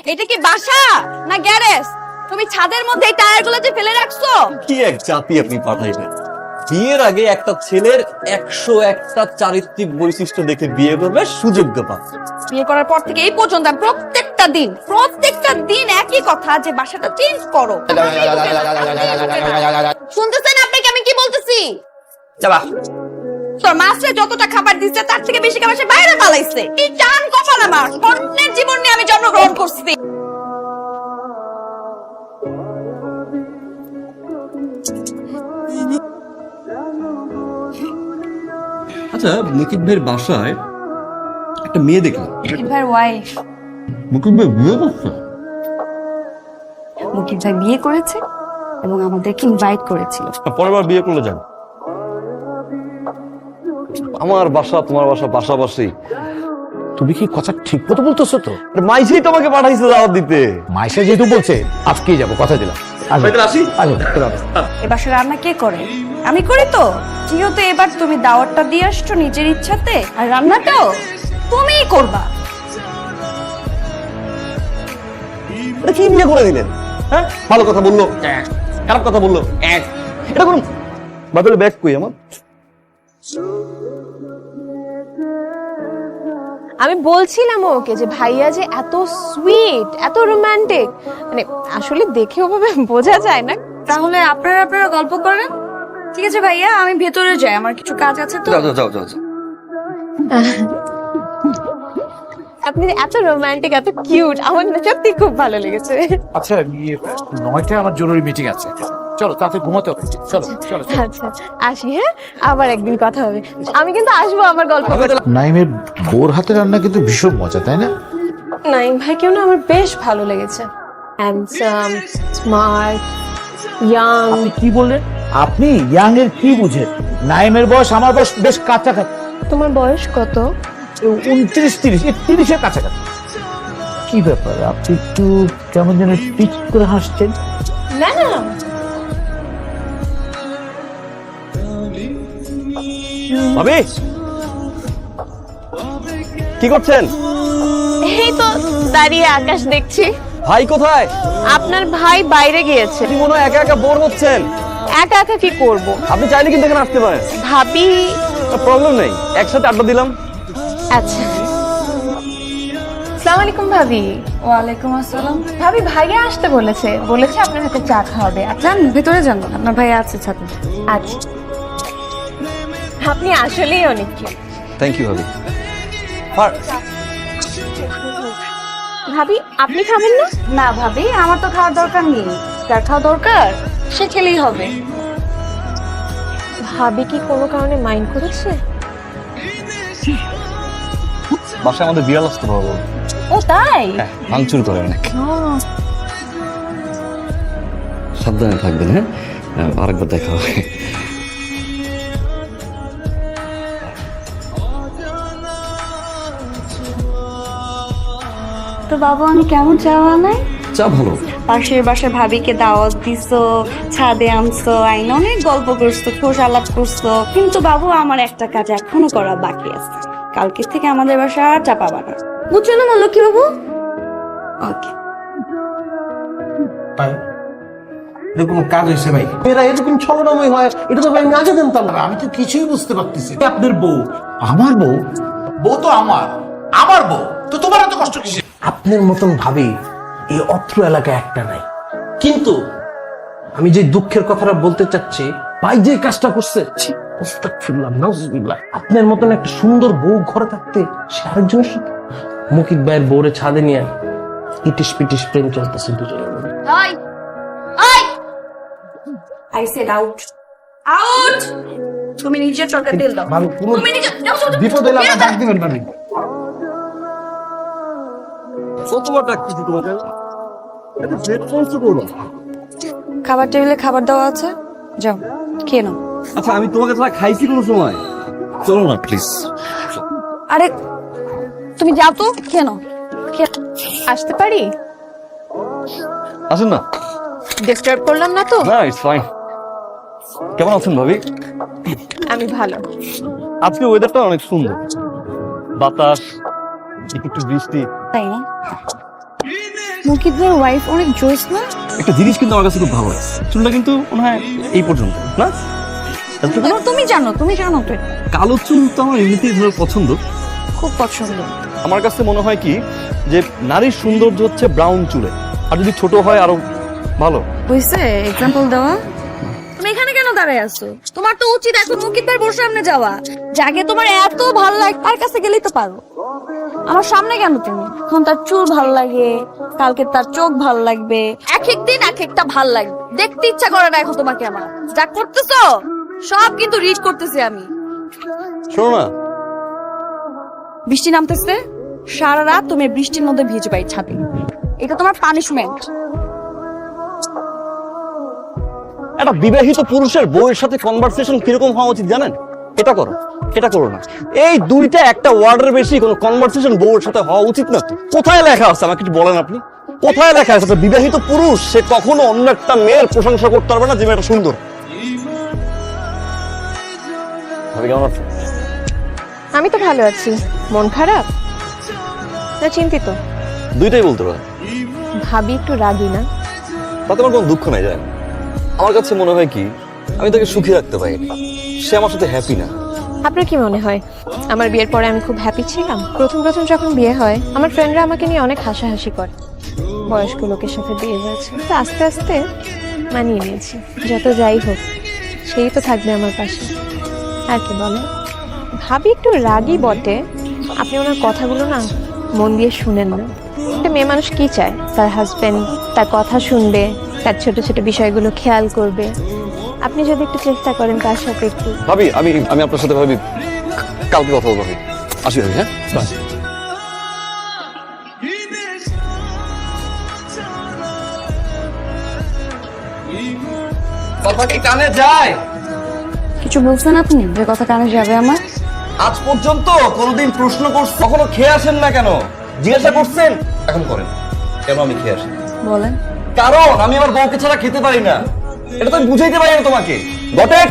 এটা কি বাসা না গ্যারেজ? তুমি ছাদের মধ্যে এই টায়ারগুলো যে ফেলে রাখছো। কি এক জাতি আপনি পাঠাইবেন। বিয়ের আগে একটা ছেলের 101টা চারিত্রিক বৈশিষ্ট্য দেখে বিয়ে করবে সুযোগ্য পাত্র। বিয়ে করার পর থেকে এই পর্যন্ত আমি প্রত্যেকটা দিন একই কথা যে বাসাটা চেঞ্জ করো। শুনতেছেন আপনাকে আমি কি বলতেছি? যাবা তোর মাস্টার যতটা খাবার দিচ্ছে তার থেকে বেশি খাবার সে বাইরে পালাইছে। কি টান কপাল আমার, অন্যের জীবন নিয়ে আমি জন্মগ্রহণ করছি। আচ্ছা, মুকিব ভাইয়ের বাসায় একটা মেয়ে দেখলাম। মুকিব ভাইয়ের ওয়াইফ। মুকিব ভাই বিয়ে করছে? মুকিব ভাই বিয়ে করেছে এবং আমাদেরকে ইনভাইট করেছিল। পরের বার বিয়ে করলে যান। আমার বাসা তোমার বাসা পাশাপাশি। তুমি কি কথা ঠিক মতো বলতেছো তো? মাইসেই তোমাকে পাঠাইছে দাওয়াত দিতে। মাইশা যেহেতু বলছে আজকেই যাবো, কথা দিলাম। আসি। এবার রান্না কে করে? আমি করি তো। যেহেতু এবার তুমি দাওয়াতটা দিয়ে আসছো নিজের ইচ্ছাতে, আর রান্নাটাও তুমিই করবা। এটা কি বিয়ে করে দিলেন? হ্যাঁ, ভালো কথা বললো, খারাপ কথা বললো, এটা কোন বাদলে ব্যাগ কই আমার? আমি বলছিলাম ওকে যে ভাইয়া যে এত সুইট, এত রোমান্টিক, মানে আসলে দেখে ওভাবে বোঝা যায় না। তাহলে আপনারা গল্প করেন। ঠিক আছে ভাইয়া, আমি ভেতরে যাই, আমার কিছু কাজ আছে তো। যাও। আপনি এত রোমান্টিক, এত কিউট, আমার না সত্যি খুব ভালো লেগেছে। আচ্ছা, 9টায় আমার জরুরি মিটিং আছে, চলো তাতে ঘুমাতে হবে। চলো চলো। আচ্ছা আসি, হ্যাঁ আবার একদিন কথা হবে। আমি কিন্তু আসবো আমার গল্প করতে। নাইমের বোর হাতে রান্না কিন্তু ভীষণ মজা, তাই না? নাইম ভাইকেও না আমার বেশ ভালো লেগেছে। Handsome, smart, young. আপনি কি বললেন? আপনি ইয়াং এর কি বুঝেন? নাইমের বয়স আমার বয়স বেশ কাছাকাছি। তোমার বয়স কত? 29-30, 30-এর কাছাকাছি। কি ব্যাপার, আপনি একটু কেমন যেন পিচ করে হাসছেন? না না, ভাবি কি করছেন? এই তো দাঁড়িয়ে আকাশ দেখছি। ভাই কোথায়? আপনার ভাই বাইরে গিয়েছে। আপনি মনে হয় একা একা বোর হচ্ছেন। একা একা কি করব? আপনি চাইলে কিন্তু এখানে আসতে পারেন, ভাবি। প্রবলেম নেই, একসাথে আড্ডা দিলাম। আচ্ছা, আসসালামু আলাইকুম ভাবি। ওয়ালাইকুম আসসালাম। ভাবি ভাইয়া আসতে বলেছে আপনার হাতে চা খাওয়াবে। যান ভেতরে যান, আপনার ভাইয়া আছে ছাদে। আচ্ছা, আপনি আসলেই অনেক কিউট। থ্যাংক ইউ ভাবি। ভাবি আপনি খাবেন না? না ভাবি, আমার তো খাওয়ার দরকার নেই। যার খাওয়া দরকার সে খেলেই হবে। ভাবি কি কোনো কারণে মাইন্ড করেছে? বাসায় আমাদের বিড়াল আসতে পারবো। ও তাই? হ্যাঁ, ভাঙচুর করে অনেক। সাবধানে থাকবেন। হ্যাঁ, আরেকবার দেখা হবে। তো বাবু আমি কেমন চা বানাই? চা ভালো। পাশের বাসায় ভাবিকে দাওয়াত দিছো, ছাদে আনছো, আইন অনেক গল্প করছো, খোশ আলাপ করছো, কিন্তু বাবু আমার একটা কাজ এখনো করা বাকি আছে। কালকে থেকে আমাদের বাসা আর চা পাবা না, বুঝছো না লক্ষ্মী বাবু? ওকে। এরকম কাজ হয়েছে ভাই, এরা এরকম ছলনাময় হয়, এটা তো ভাই আমি আগে জানতাম না। আমি তো কিছুই বুঝতে পারতেছি। আপনার বউ? আমার বউ? বউ তো আমার বউ তো তোমার এত কষ্ট কিসে? আপনার মতন ভাবি এই অত্র এলাকায় একটা নাই। কিন্তু আমি যে দুঃখের কথাটা বলতে চাচ্ছি, ভাই যে কাজটা করছে, আস্তাগফিরুল্লাহ, নাউজুবিল্লাহ। আপনার মতন একটা সুন্দর বউ ঘরে থাকতে সে আরেকজনের সাথে মুকিব ভাইয়ের বউরে ছাদে নিয়ে ইটিস পিটিস প্রেম চলতেছে দুজনের মধ্যে। I said out. Out! তুমি নিজের চরকায় তেল দাও। ভাবি, কোনো তুমি নিজে যাও, যাও, যাও। বিপদ এলে আমার ডাক দিবেন ভাবি। কতবার ডাকতেছি তোমাকে? এটা ব্রেকফাস্ট করো। খাবার টেবিলে খাবার দেওয়া আছে, যাও খেয়ে নাও। আচ্ছা, আমি তোমাকে ছাড়া খাইছি কোনো সময়? চলো না প্লিজ। আরে তুমি যাও তো, খেয়ে নাও। আসতে পারি? আসেন না। ডিস্টার্ব করলাম না তো? না, ইটস ফাইন। কেমন আছেন ভাবি? আমি ভালো। আজকে ওয়েদারটা অনেক সুন্দর, বাতাস, একটু বৃষ্টি। তাই না? মুকিদের ওয়াইফ অনেক জোস না? একটা জিনিস কিন্তু আমার কাছে খুব ভালো লাগছে, চুলটা কিন্তু মনে হয় এই পর্যন্ত না, এতটুকু না? তুমি জানো তো এটা। কালো চুল তো আমার এমনিতেই ধরো পছন্দ। খুব পছন্দ। আমার কাছে মনে হয় কি যে নারীর সৌন্দর্য হচ্ছে ব্রাউন চুলে, আর যদি ছোট হয় আরো ভালো। হইছে এক্সাম্পল দেওয়া? তুমি এখানে কেন দাঁড়ায় আছো? তোমার তো উচিত এখন মুকিদের বোর সামনে যাওয়া। যাকে তোমার এত ভালো লাগে তার কাছে গেলেই তো পারো। আমার সামনে কেন তুমি? এখন তার চুল ভাল লাগে, কালকে তার চোখ ভাল লাগবে, এক এক দিন এক একটা ভাল লাগবে। দেখতে ইচ্ছা করে না এখন তোমাকে আমার। যা করতেছো সব কিন্তু রিড করতেছি আমি। শোনো না, বৃষ্টি নামতেছে, সারা রাত তুমি বৃষ্টির মধ্যে ভিজে পাই ছাদে। এটা তোমার পানিশমেন্ট। একটা বিবাহিত পুরুষের বউয়ের সাথে কনভারসেশন কিরকম হওয়া উচিত জানেন? এটা করো, এটা করো না। এই দুইটা একটা ওয়ার্ডের বেশি কোনো কনভারসেশন বউয়ের সাথে হওয়া উচিত না তো। কোথায় লেখা আছে আমাকে একটু বলেন আপনি? কোথায় লেখা আছে একটা বিবাহিত পুরুষ সে কখনো অন্য একটা মেয়ের প্রশংসা করতে পারবে না যে মেয়েটা সুন্দর? ভাবি কেমন আছেন? আমি তো ভালো আছি। মন খারাপ না চিন্তিত? দুইটাই বলতে পারেন। ভাবি একটু রাগী না? তাতে আমার কোনো দুঃখ নাই জানেন। আমার কাছে মনে হয় কি আমি তাকে সুখী রাখতে পারি না, সে আমার সাথে হ্যাপি না। আপনার কি মনে হয় আমার বিয়ের পরে আমি খুব হ্যাপি ছিলাম? প্রথম যখন বিয়ে হয় আমার ফ্রেন্ডরা আমাকে নিয়ে অনেক হাসাহাসি করে। বয়স্ক লোকের সাথে বিয়ে হয়েছে, তো আস্তে আস্তে মানিয়ে নিয়েছি। যত যাই হোক সেই তো থাকবে আমার পাশে, আর কি বলে। ভাবি একটু রাগী বটে, আপনি ওনার কথাগুলো না মন দিয়ে শুনেন না। একটা মেয়ে মানুষ কি চায়? তার হাজবেন্ড তার কথা শুনবে, তার ছোট ছোট বিষয়গুলো খেয়াল করবে। আপনি যদি একটু চেষ্টা করেন তার সাথে একটু। ভাবি আমি আমি আপনার সাথে ভাবি কালকে কথা বলবো। ভাবি আসি ভাবি, হ্যাঁ বাই। কথা কি কানে যায়? কিছু বলছেন আপনি যে কথা কানে যাবে আমার? আজ পর্যন্ত কোনোদিন প্রশ্ন করছেন, কখনো খেয়ে আসেন না কেন? জিজ্ঞাসা করছেন, এখন করেন কেন আমি খেয়ে আসি? বলেন। কারণ আমি আমার বউকে ছাড়া খেতে পারি না। এটা তো আমি বুঝাইতে পারি না তোমাকে। Got it?